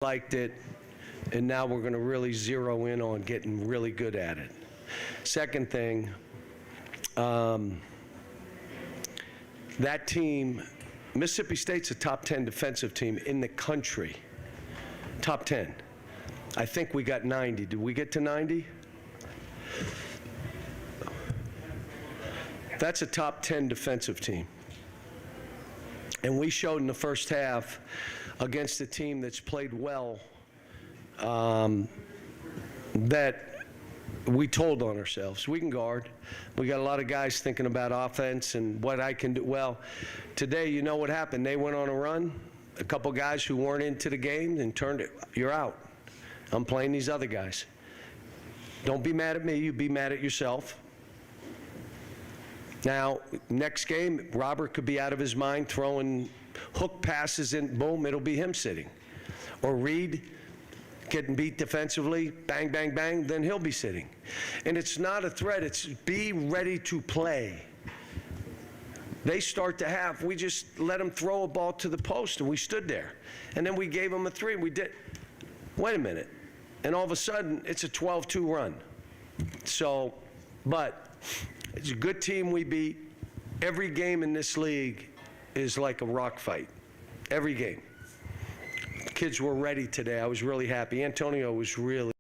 liked it, and now we're going to really zero in on getting really good at it. Second thing, that team, Mississippi State's a top 10 defensive team in the country. Top 10. I think we got 90. Did we get to 90? That's a top 10 defensive team. And we showed in the first half against a team that's played well that we told on ourselves. We can guard. We got a lot of guys thinking about offense and what I can do. Well, today, you know what happened? They went on a run. A couple guys who weren't into the game and turned it. You're out. I'm playing these other guys. Don't be mad at me. You be mad at yourself. Now, next game, Robert could be out of his mind throwing hook passes in, boom, it'll be him sitting. Or Reed getting beat defensively, bang, bang, bang, then he'll be sitting. And it's not a threat, it's be ready to play. They start to half, we just let them throw a ball to the post, and we stood there. And then we gave them a three, we did, wait a minute. And all of a sudden, it's a 12-2 run. So, but it's a good team we beat. Every game in this league is like a rock fight. Every game. The kids were ready today. I was really happy. Antonio was really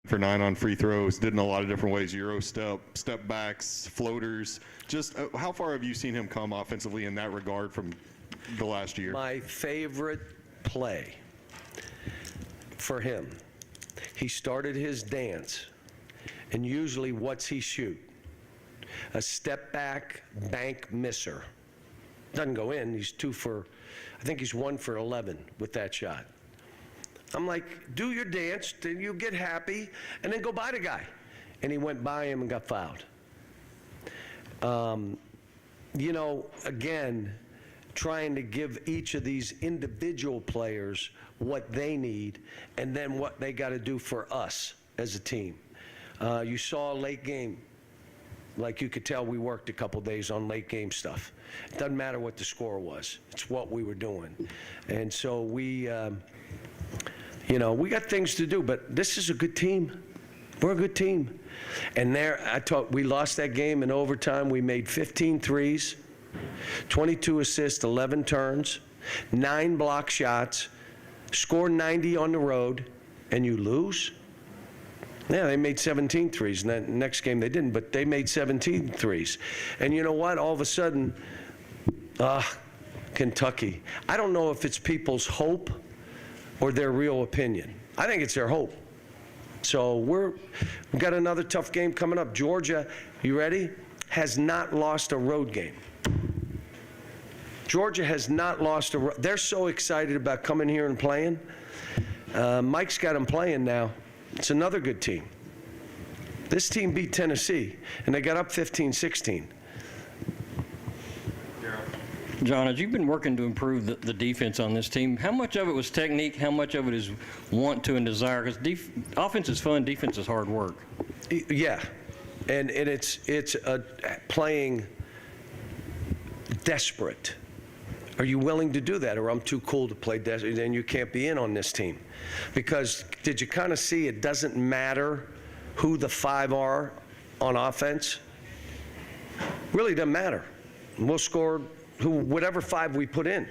for 9 on free throws, did in a lot of different ways, Euro step backs, floaters. Just how far have you seen him come offensively in that regard from the last year? My favorite play for him, he started his dance, and usually what's he shoot? A step back bank misser. Doesn't go in, he's 2 for, I think he's 1 for 11 with that shot. I'm like, do your dance, then you get happy, and then go by the guy. And he went by him and got fouled. You know, again, trying to give each of these individual players what they need and then what they got to do for us as a team. You saw a late game. Like you could tell we worked a couple days on late game stuff. It doesn't matter what the score was. It's what we were doing. And so we... you know, we got things to do, but this is a good team. We're a good team. And there, we lost that game in overtime. We made 15 threes, 22 assists, 11 turns, 9 block shots, scored 90 on the road, and you lose? Yeah, they made 17 threes. And that next game they didn't, but they made 17 threes. And you know what? All of a sudden, Kentucky. I don't know if it's people's hope or their real opinion. I think it's their hope. So we've got another tough game coming up. Georgia, you ready? Has not lost a road game. Georgia has not lost a they're so excited about coming here and playing. Mike's got them playing now. It's another good team. This team beat Tennessee, and they got up 15-16. John, as you've been working to improve the defense on this team, how much of it was technique, how much of it is want to and desire? Because offense is fun, defense is hard work. Yeah, and it's playing desperate. Are you willing to do that? Or I'm too cool to play desperate, then you can't be in on this team. Because did you kind of see it doesn't matter who the 5 are on offense? Really doesn't matter. We'll score whatever 5 we put in.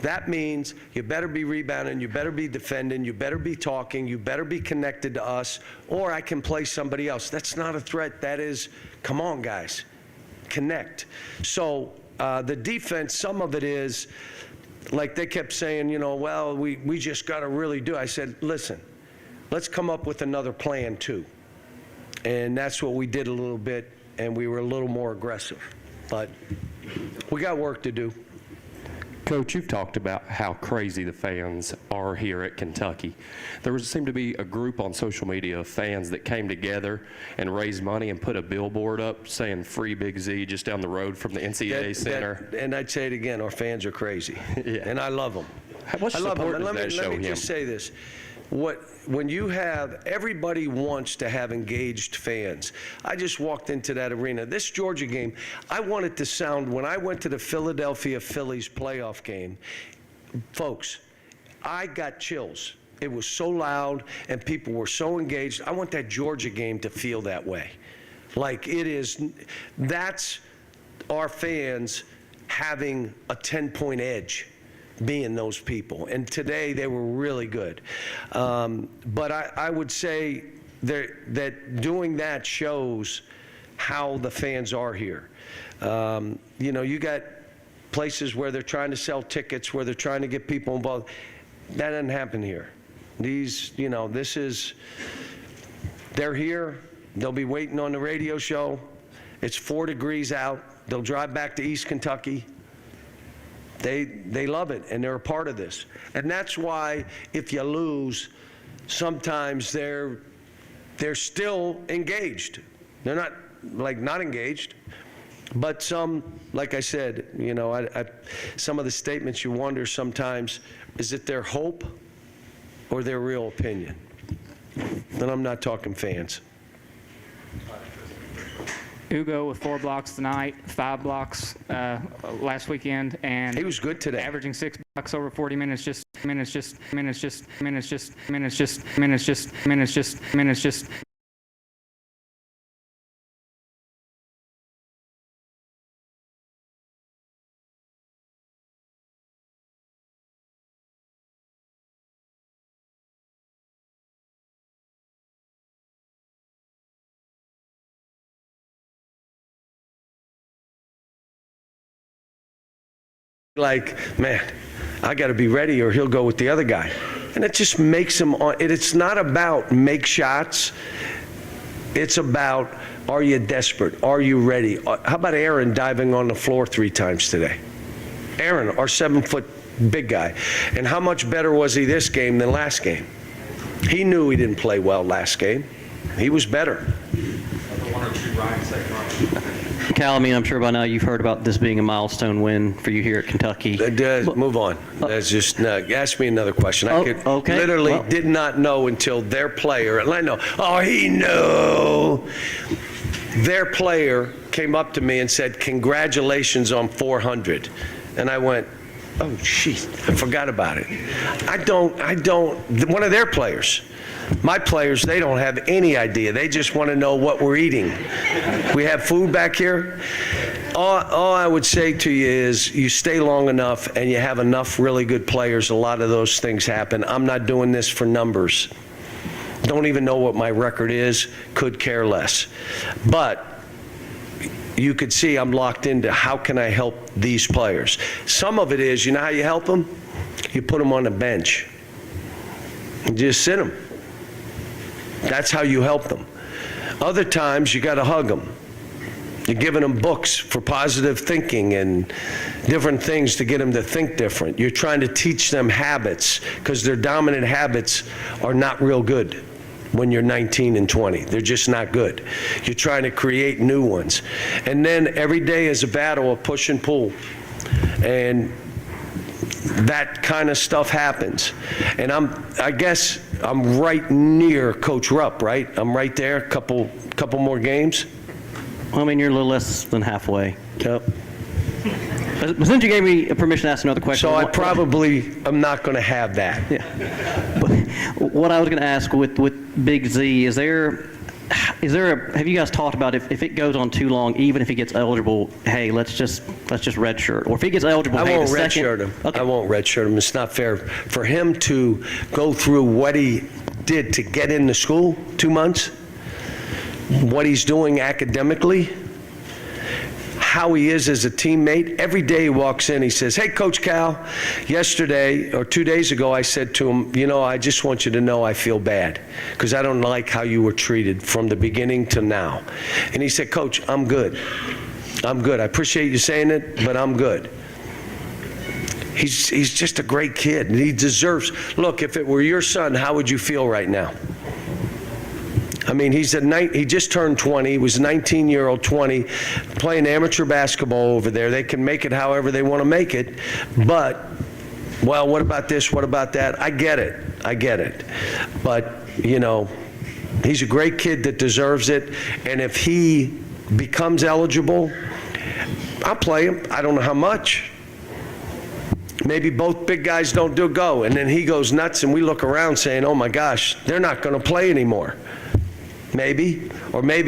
That means you better be rebounding, you better be defending, you better be talking, you better be connected to us, or I can play somebody else. That's not a threat. That is, come on, guys, connect. So the defense, some of it is, like they kept saying, you know, well, we just got to really do it. I said, listen, let's come up with another plan too. And that's what we did a little bit, and we were a little more aggressive. But we got work to do. Coach, you've talked about how crazy the fans are here at Kentucky. There seemed to be a group on social media of fans that came together and raised money and put a billboard up saying "Free Big Z" just down the road from the NCAA Center. And I'd say it again, our fans are crazy. Yeah. And I love them. How much I love them. support And does that show let me him? just say this. When you have, everybody wants to have engaged fans. I just walked into that arena. This Georgia game, I want it to sound, when I went to the Philadelphia Phillies playoff game, folks, I got chills. It was so loud and people were so engaged. I want that Georgia game to feel that way. Like it is, that's our fans having a 10-point edge, being those people. And today they were really good. But I would say that doing that shows how the fans are here. You got places where they're trying to sell tickets, where they're trying to get people involved. That doesn't happen here. They're here. They'll be waiting on the radio show. It's 4 degrees out. They'll drive back to East Kentucky. They love it, and they're a part of this. And that's why if you lose, sometimes they're still engaged. They're not not engaged. But some, like I said, some of the statements you wonder sometimes, is it their hope or their real opinion? And I'm not talking fans. Ugo with 4 blocks tonight, 5 blocks last weekend, and He was good today. averaging 6 blocks over 40 minutes. Just. Man, I got to be ready or he'll go with the other guy. And it just makes him, it's not about make shots. It's about, are you desperate? Are you ready? How about Aaron diving on the floor 3 times today? Aaron, our 7-foot big guy. And how much better was he this game than last game? He knew he didn't play well last game. He was better. Cal, I'm sure by now you've heard about this being a milestone win for you here at Kentucky. Move on. That's just, ask me another question. I Okay. did not know until their player, and I know, he knew. Their player came up to me and said, congratulations on 400. And I went, oh, shit, I forgot about it. I don't, one of their players. My players, they don't have any idea. They just want to know what we're eating. We have food back here. All I would say to you is you stay long enough and you have enough really good players, a lot of those things happen. I'm not doing this for numbers. Don't even know what my record is, could care less. But you could see I'm locked into how can I help these players. Some of it is, you know how you help them? You put them on the bench. You just sit them. That's how you help them. Other times, you got to hug them. You're giving them books for positive thinking and different things to get them to think different. You're trying to teach them habits because their dominant habits are not real good when you're 19 and 20. They're just not good. You're trying to create new ones. And then every day is a battle of push and pull. And that kind of stuff happens. And I guess I'm right near Coach Rupp, right? I'm right there, couple more games. You're a little less than halfway. Yep. But since you gave me permission to ask another question. So I probably am not going to have that. Yeah. But what I was going to ask with Big Z, have you guys talked about if it goes on too long, even if he gets eligible, hey, let's just redshirt, or if he gets eligible, I won't redshirt him. Okay. I won't redshirt him. It's not fair for him to go through what he did to get into school, 2 months, what he's doing academically, how he is as a teammate. Every day he walks in, he says, hey, Coach Cal, yesterday or 2 days ago, I said to him, I just want you to know I feel bad because I don't like how you were treated from the beginning to now. And he said, Coach, I'm good. I'm good. I appreciate you saying it, but I'm good. He's just a great kid, and he deserves. Look, if it were your son, how would you feel right now? I mean, he just turned 20. He was a 19-year-old, 20, playing amateur basketball over there. They can make it however they want to make it, but, well, what about this? What about that? I get it. But, you know, he's a great kid that deserves it, and if he becomes eligible, I'll play him. I don't know how much. Maybe both big guys don't go, and then he goes nuts, and we look around saying, oh my gosh, they're not going to play anymore. Maybe, or maybe